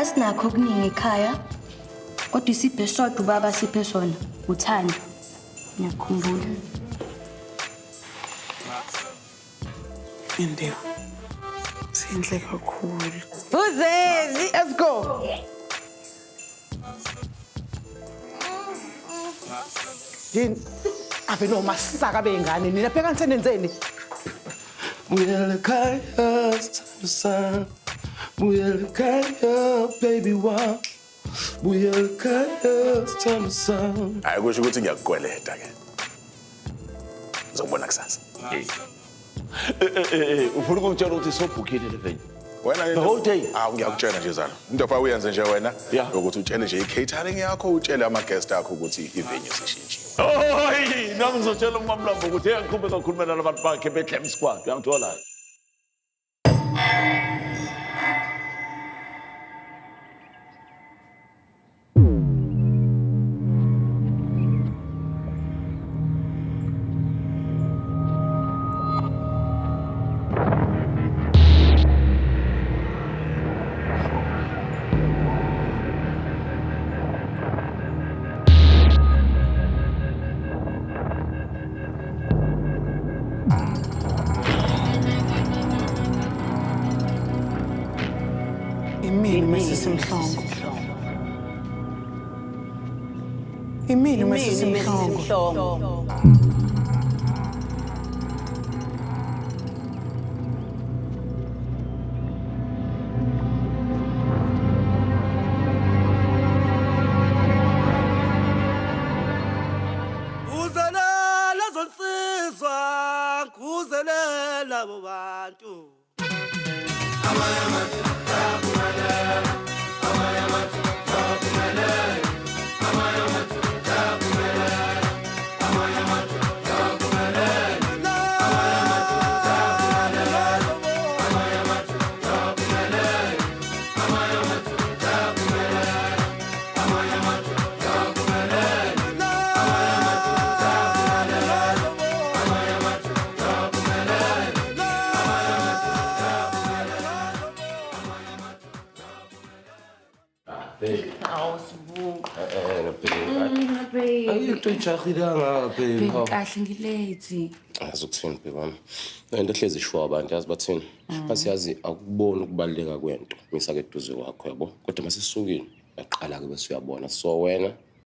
asinakho okuningi ekhaya. Kodwa isiphe sodwa ubaba siphe sona. Uthando. Ngiyakhumbula. India. Sinhle kakhulu. Uzezi, let's go. Yini? Ave no masaka bengane nina pheka nsenenzeni. Buyele khaya sithando. Buyele khaya baby wa. Buyele khaya sithando. Hayi kusho ukuthi ngiyakukweleta ke. Uzobona kusasa. Ufuna ukungitshela ukuthi sobhukhile le venue. Wena The whole day. Ngiyakutshela nje zalo. Into afa uyenze nje wena Yeah. ukuthi utshele nje i-catering yakho, utshele ama-guest akho ukuthi i-venue sishintshile. Oy, nami ngizotshela uMamlambo ukuthi engiqhubeka kakhulumela nabantu bakhe beClam Squad. Uyangithola? Imini masisimhlongo. Imini masisimhlongo. Uzelela zonsizwa, kuzelela abo bantu. Ayikutshahilanga babe. Kahle ngilate. Azukuthini bebami. Into ehlezi isho abantu yazi bathini. Asiyazi akubona ukubaleka kwento. Misa ke eduze kwakho yabo. Kodwa masisukile yaqala ke bese uyabona. So wena